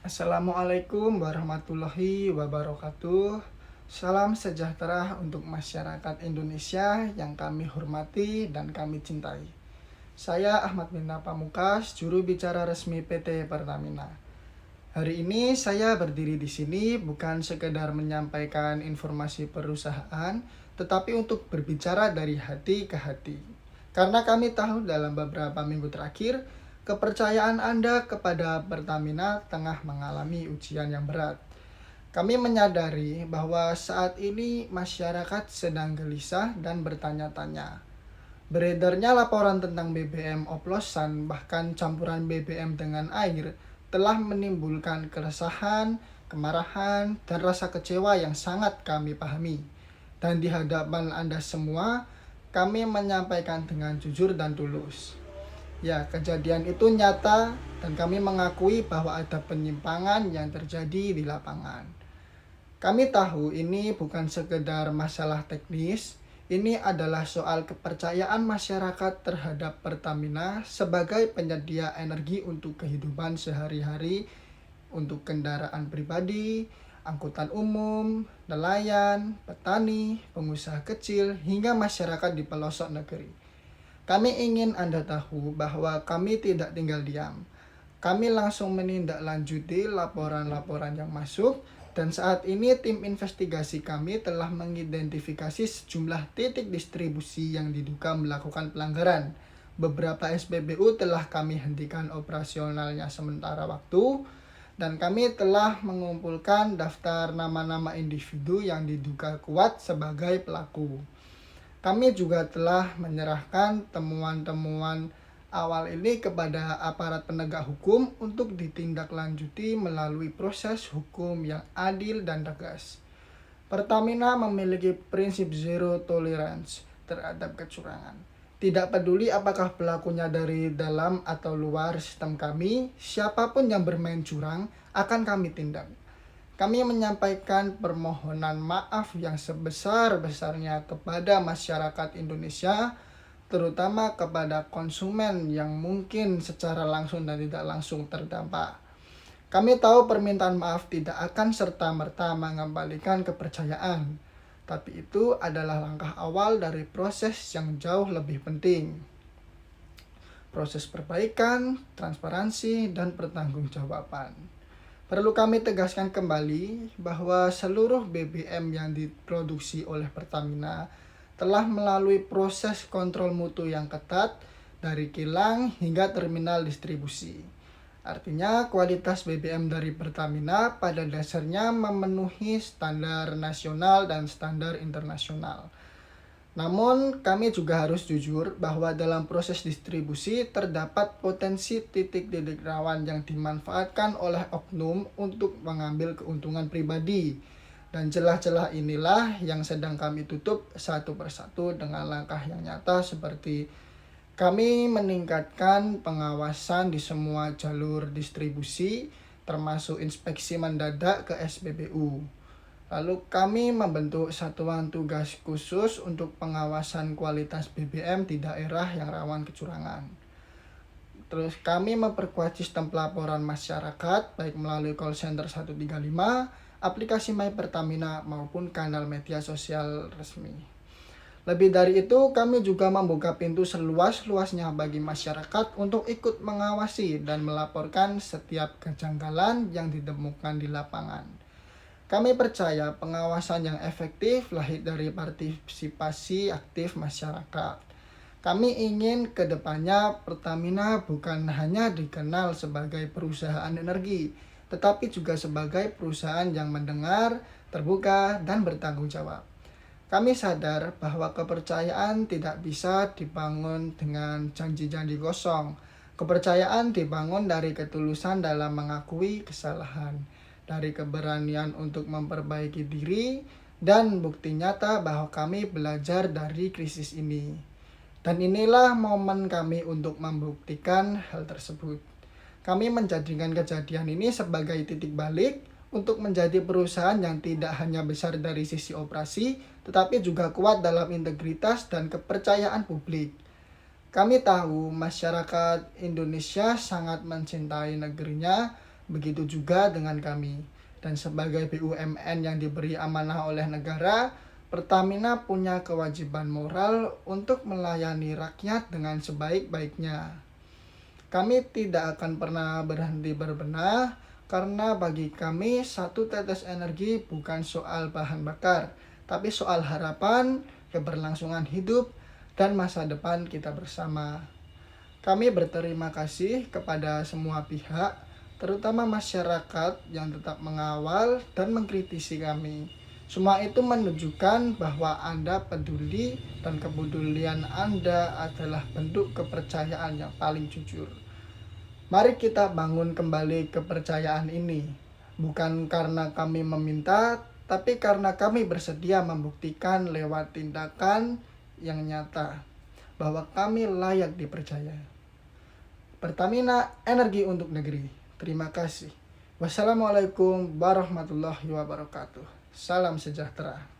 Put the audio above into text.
Assalamualaikum warahmatullahi wabarakatuh. Salam sejahtera untuk masyarakat Indonesia yang kami hormati dan kami cintai. Saya Ahmad Minna Pamungkas, juru bicara resmi PT Pertamina. Hari ini saya berdiri di sini bukan sekedar menyampaikan informasi perusahaan, tetapi untuk berbicara dari hati ke hati. Karena kami tahu dalam beberapa minggu terakhir, kepercayaan Anda kepada Pertamina tengah mengalami ujian yang berat. Kami menyadari bahwa saat ini masyarakat sedang gelisah dan bertanya-tanya. Beredarnya laporan tentang BBM oplosan, bahkan campuran BBM dengan air, telah menimbulkan keresahan, kemarahan, dan rasa kecewa yang sangat kami pahami. Dan di hadapan Anda semua, kami menyampaikan dengan jujur dan tulus. Ya, kejadian itu nyata dan kami mengakui bahwa ada penyimpangan yang terjadi di lapangan. Kami tahu ini bukan sekedar masalah teknis, ini adalah soal kepercayaan masyarakat terhadap Pertamina sebagai penyedia energi untuk kehidupan sehari-hari, untuk kendaraan pribadi, angkutan umum, nelayan, petani, pengusaha kecil, hingga masyarakat di pelosok negeri. Kami ingin Anda tahu bahwa kami tidak tinggal diam. Kami langsung menindaklanjuti laporan-laporan yang masuk, dan saat ini tim investigasi kami telah mengidentifikasi sejumlah titik distribusi yang diduga melakukan pelanggaran. Beberapa SPBU telah kami hentikan operasionalnya sementara waktu, dan kami telah mengumpulkan daftar nama-nama individu yang diduga kuat sebagai pelaku. Kami juga telah menyerahkan temuan-temuan awal ini kepada aparat penegak hukum untuk ditindaklanjuti melalui proses hukum yang adil dan tegas. Pertamina memiliki prinsip zero tolerance terhadap kecurangan. Tidak peduli apakah pelakunya dari dalam atau luar sistem kami, siapapun yang bermain curang akan kami tindak. Kami menyampaikan permohonan maaf yang sebesar-besarnya kepada masyarakat Indonesia, terutama kepada konsumen yang mungkin secara langsung dan tidak langsung terdampak. Kami tahu permintaan maaf tidak akan serta-merta mengembalikan kepercayaan, tapi itu adalah langkah awal dari proses yang jauh lebih penting. Proses perbaikan, transparansi, dan pertanggungjawaban. Perlu kami tegaskan kembali bahwa seluruh BBM yang diproduksi oleh Pertamina telah melalui proses kontrol mutu yang ketat dari kilang hingga terminal distribusi. Artinya kualitas BBM dari Pertamina pada dasarnya memenuhi standar nasional dan standar internasional. Namun, kami juga harus jujur bahwa dalam proses distribusi terdapat potensi titik-titik rawan yang dimanfaatkan oleh oknum untuk mengambil keuntungan pribadi. Dan celah-celah inilah yang sedang kami tutup satu persatu dengan langkah yang nyata, seperti kami meningkatkan pengawasan di semua jalur distribusi, termasuk inspeksi mendadak ke SPBU. Lalu kami membentuk satuan tugas khusus untuk pengawasan kualitas BBM di daerah yang rawan kecurangan. Terus kami memperkuat sistem pelaporan masyarakat baik melalui call center 135, aplikasi My Pertamina maupun kanal media sosial resmi. Lebih dari itu, kami juga membuka pintu seluas-luasnya bagi masyarakat untuk ikut mengawasi dan melaporkan setiap kejanggalan yang ditemukan di lapangan. Kami percaya pengawasan yang efektif lahir dari partisipasi aktif masyarakat. Kami ingin ke depannya Pertamina bukan hanya dikenal sebagai perusahaan energi, tetapi juga sebagai perusahaan yang mendengar, terbuka, dan bertanggung jawab. Kami sadar bahwa kepercayaan tidak bisa dibangun dengan janji-janji kosong. Kepercayaan dibangun dari ketulusan dalam mengakui kesalahan, dari keberanian untuk memperbaiki diri, dan bukti nyata bahwa kami belajar dari krisis ini. Dan inilah momen kami untuk membuktikan hal tersebut. Kami menjadikan kejadian ini sebagai titik balik untuk menjadi perusahaan yang tidak hanya besar dari sisi operasi, tetapi juga kuat dalam integritas dan kepercayaan publik. Kami tahu masyarakat Indonesia sangat mencintai negerinya, Begitu juga dengan kami. Dan sebagai BUMN yang diberi amanah oleh negara, Pertamina punya kewajiban moral untuk melayani rakyat dengan sebaik-baiknya. Kami tidak akan pernah berhenti berbenah, karena bagi kami satu tetes energi bukan soal bahan bakar, tapi soal harapan, keberlangsungan hidup, dan masa depan kita bersama. Kami berterima kasih kepada semua pihak, terutama masyarakat yang tetap mengawal dan mengkritisi kami. Semua itu menunjukkan bahwa Anda peduli dan kepedulian Anda adalah bentuk kepercayaan yang paling jujur. Mari kita bangun kembali kepercayaan ini, bukan karena kami meminta, tapi karena kami bersedia membuktikan lewat tindakan yang nyata bahwa kami layak dipercaya. Pertamina, energi untuk negeri. Terima kasih. Wassalamualaikum warahmatullahi wabarakatuh. Salam sejahtera.